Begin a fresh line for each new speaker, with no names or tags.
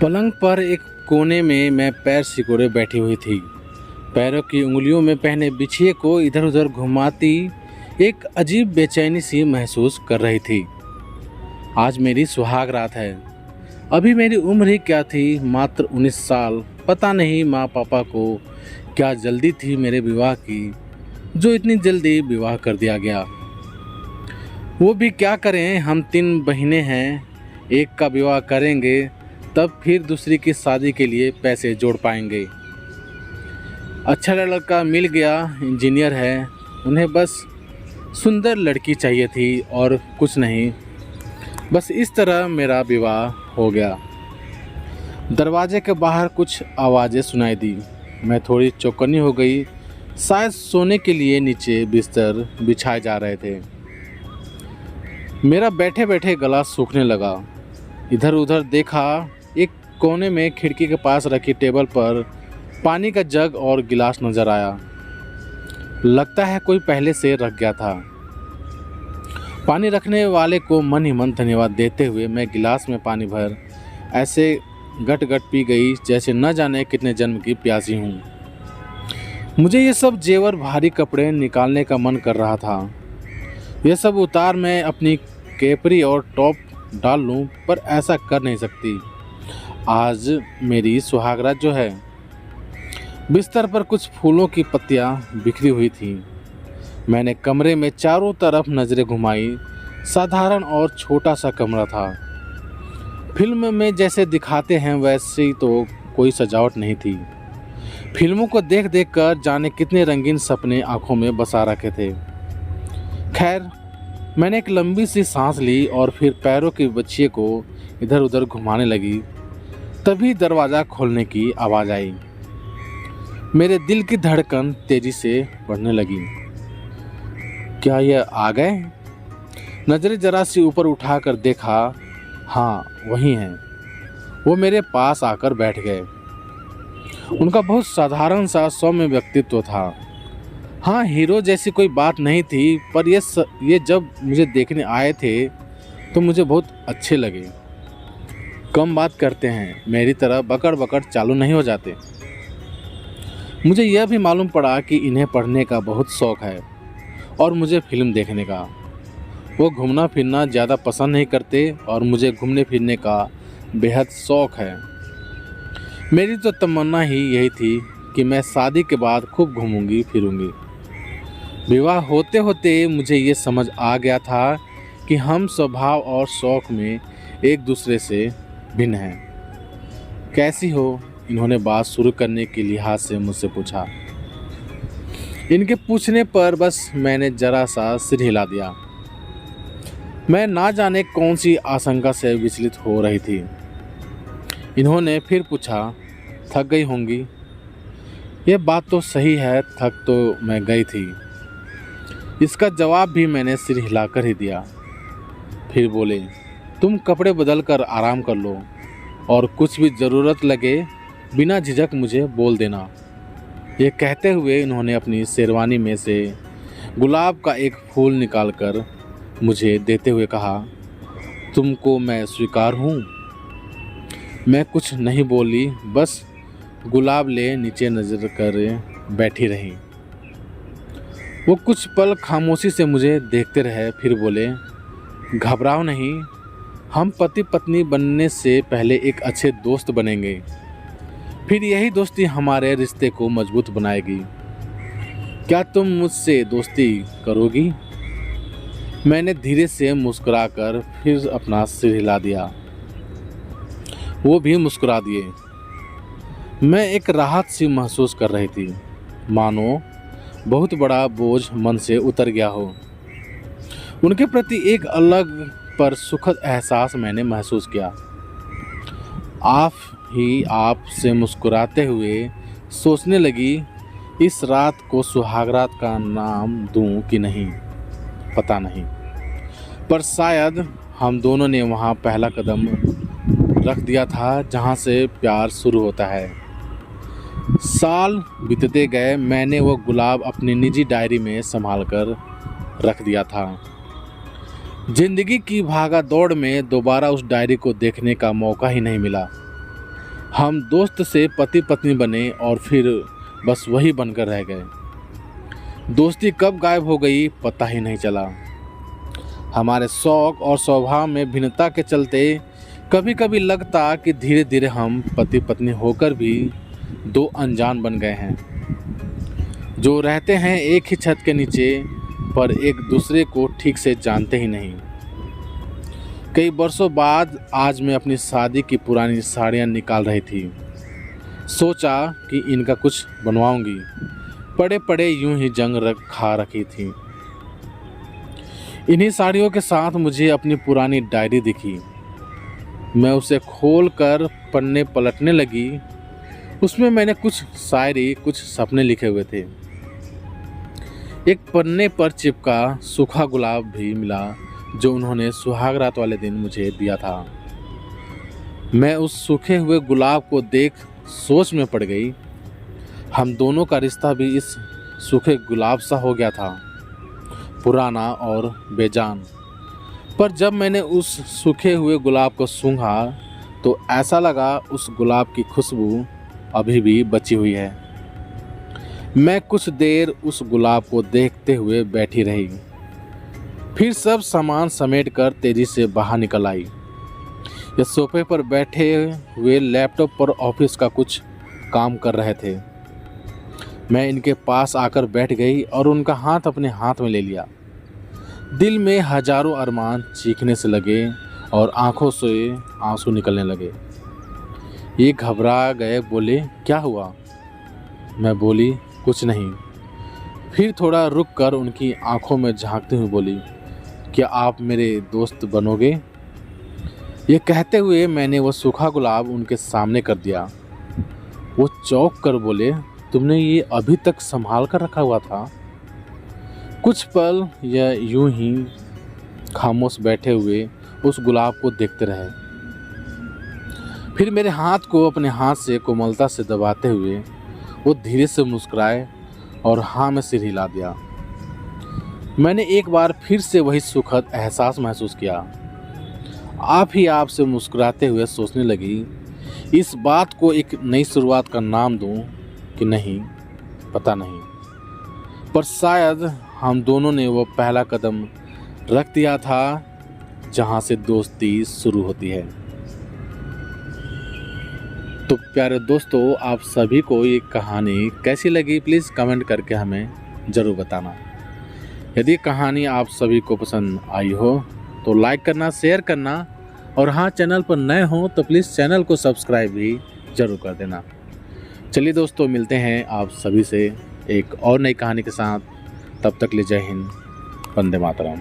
पलंग पर एक कोने में मैं पैर सिकोड़े बैठी हुई थी। पैरों की उंगलियों में पहने बिछिए को इधर उधर घुमाती एक अजीब बेचैनी सी महसूस कर रही थी। आज मेरी सुहाग रात है। अभी मेरी उम्र ही क्या थी, मात्र 19 साल। पता नहीं माँ पापा को क्या जल्दी थी मेरे विवाह की, जो इतनी जल्दी विवाह कर दिया गया। वो भी क्या करें, हम 3 बहनें हैं। एक का विवाह करेंगे तब फिर दूसरी की शादी के लिए पैसे जोड़ पाएंगे। अच्छा लड़का मिल गया, इंजीनियर है। उन्हें बस सुंदर लड़की चाहिए थी और कुछ नहीं। बस इस तरह मेरा विवाह हो गया। दरवाजे के बाहर कुछ आवाज़ें सुनाई दी। मैं थोड़ी चौकन्नी हो गई। शायद सोने के लिए नीचे बिस्तर बिछाए जा रहे थे। मेरा बैठे बैठे गला सूखने लगा। इधर उधर देखा। एक कोने में खिड़की के पास रखी टेबल पर पानी का जग और गिलास नजर आया। लगता है कोई पहले से रख गया था। पानी रखने वाले को मन ही मन धन्यवाद देते हुए मैं गिलास में पानी भर ऐसे गट गट पी गई जैसे न जाने कितने जन्म की प्यासी हूँ। मुझे ये सब जेवर भारी कपड़े निकालने का मन कर रहा था। ये सब उतार मैं अपनी केपरी और टॉप डाल लूँ, पर ऐसा कर नहीं सकती। आज मेरी सुहागरात जो है। बिस्तर पर कुछ फूलों की पत्तियां बिखरी हुई थीं। मैंने कमरे में चारों तरफ नज़रें घुमाई। साधारण और छोटा सा कमरा था। फिल्म में जैसे दिखाते हैं वैसी तो कोई सजावट नहीं थी। फिल्मों को देख देख कर जाने कितने रंगीन सपने आंखों में बसा रखे थे। खैर, मैंने एक लंबी सी सांस ली और फिर पैरों के बच्चे को इधर उधर घुमाने लगी। तभी दरवाज़ा खोलने की आवाज़ आई। मेरे दिल की धड़कन तेजी से बढ़ने लगी। क्या यह आ गए? नज़रें जरा सी ऊपर उठाकर देखा। हाँ, वही हैं। वो मेरे पास आकर बैठ गए। उनका बहुत साधारण सा सौम्य व्यक्तित्व था। हाँ, हीरो जैसी कोई बात नहीं थी, पर ये जब मुझे देखने आए थे तो मुझे बहुत अच्छे लगे। कम बात करते हैं, मेरी तरह बकड़ बकड़ चालू नहीं हो जाते। मुझे यह भी मालूम पड़ा कि इन्हें पढ़ने का बहुत शौक़ है और मुझे फिल्म देखने का। वो घूमना फिरना ज़्यादा पसंद नहीं करते और मुझे घूमने फिरने का बेहद शौक़ है। मेरी तो तमन्ना ही यही थी कि मैं शादी के बाद खूब घूमूंगी फिरूंगी। विवाह होते होते मुझे ये समझ आ गया था कि हम स्वभाव और शौक़ में एक दूसरे से भिन्न हैं। कैसी हो? इन्होंने बात शुरू करने के लिहाज से मुझसे पूछा। इनके पूछने पर बस मैंने जरा सा सिर हिला दिया। मैं ना जाने कौन सी आशंका से विचलित हो रही थी। इन्होंने फिर पूछा, थक गई होंगी? यह बात तो सही है, थक तो मैं गई थी। इसका जवाब भी मैंने सिर हिलाकर ही दिया। फिर बोले, तुम कपड़े बदल कर आराम कर लो और कुछ भी ज़रूरत लगे बिना झिझक मुझे बोल देना। ये कहते हुए इन्होंने अपनी शेरवानी में से गुलाब का एक फूल निकालकर मुझे देते हुए कहा, तुमको मैं स्वीकार हूँ। मैं कुछ नहीं बोली, बस गुलाब ले नीचे नज़र कर बैठी रही। वो कुछ पल खामोशी से मुझे देखते रहे, फिर बोले, घबराओ नहीं, हम पति पत्नी बनने से पहले एक अच्छे दोस्त बनेंगे। फिर यही दोस्ती हमारे रिश्ते को मजबूत बनाएगी। क्या तुम मुझसे दोस्ती करोगी? मैंने धीरे से मुस्कुराकर फिर अपना सिर हिला दिया। वो भी मुस्कुरा दिए। मैं एक राहत सी महसूस कर रही थी, मानो बहुत बड़ा बोझ मन से उतर गया हो। उनके प्रति एक अलग पर सुखद एहसास मैंने महसूस किया। आप से मुस्कुराते हुए सोचने लगी, इस रात को सुहागरात का नाम दूं कि नहीं, पता नहीं। पर शायद हम दोनों ने वहाँ पहला कदम रख दिया था जहाँ से प्यार शुरू होता है। साल बीतते गए। मैंने वो गुलाब अपनी निजी डायरी में संभाल कर रख दिया था। जिंदगी की भागा दौड़ में दोबारा उस डायरी को देखने का मौका ही नहीं मिला। हम दोस्त से पति पत्नी बने और फिर बस वही बनकर रह गए। दोस्ती कब गायब हो गई पता ही नहीं चला। हमारे शौक और स्वभाव में भिन्नता के चलते कभी कभी लगता कि धीरे धीरे हम पति पत्नी होकर भी दो अनजान बन गए हैं, जो रहते हैं एक ही छत के नीचे पर एक दूसरे को ठीक से जानते ही नहीं। कई वर्षों बाद आज मैं अपनी शादी की पुरानी साड़ियाँ निकाल रही थी। सोचा कि इनका कुछ बनवाऊंगी, पड़े पड़े यूं ही जंग खा रखी थी। इन्हीं साड़ियों के साथ मुझे अपनी पुरानी डायरी दिखी। मैं उसे खोलकर पन्ने पलटने लगी। उसमें मैंने कुछ शायरी, कुछ सपने लिखे हुए थे। एक पन्ने पर चिपका सूखा गुलाब भी मिला जो उन्होंने सुहाग रात वाले दिन मुझे दिया था। मैं उस सूखे हुए गुलाब को देख सोच में पड़ गई। हम दोनों का रिश्ता भी इस सूखे गुलाब सा हो गया था, पुराना और बेजान। पर जब मैंने उस सूखे हुए गुलाब को सूंघा तो ऐसा लगा उस गुलाब की खुशबू अभी भी बची हुई है। मैं कुछ देर उस गुलाब को देखते हुए बैठी रही, फिर सब सामान समेटकर तेजी से बाहर निकल आई। ये सोफे पर बैठे हुए लैपटॉप पर ऑफिस का कुछ काम कर रहे थे। मैं इनके पास आकर बैठ गई और उनका हाथ अपने हाथ में ले लिया। दिल में हजारों अरमान चीखने से लगे और आंखों से आंसू निकलने लगे। ये घबरा गए, बोले क्या हुआ? मैं बोली कुछ नहीं। फिर थोड़ा रुक कर उनकी आंखों में झांकते हुए बोली, क्या आप मेरे दोस्त बनोगे? ये कहते हुए मैंने वो सूखा गुलाब उनके सामने कर दिया। वो चौंक कर बोले, तुमने ये अभी तक संभाल कर रखा हुआ था? कुछ पल यह यूं ही खामोश बैठे हुए उस गुलाब को देखते रहे। फिर मेरे हाथ को अपने हाथ से कोमलता से दबाते हुए वो धीरे से मुस्कुराए और हाँ में सिर हिला दिया। मैंने एक बार फिर से वही सुखद एहसास महसूस किया। आप ही आप से मुस्कुराते हुए सोचने लगी, इस बात को एक नई शुरुआत का नाम दूं कि नहीं, पता नहीं। पर शायद हम दोनों ने वो पहला कदम रख दिया था जहां से दोस्ती शुरू होती है। तो प्यारे दोस्तों, आप सभी को ये कहानी कैसी लगी प्लीज़ कमेंट करके हमें ज़रूर बताना। यदि कहानी आप सभी को पसंद आई हो तो लाइक करना, शेयर करना और हाँ, चैनल पर नए हो तो प्लीज़ चैनल को सब्सक्राइब भी ज़रूर कर देना। चलिए दोस्तों, मिलते हैं आप सभी से एक और नई कहानी के साथ। तब तक ले जय हिंद, वंदे मातरम।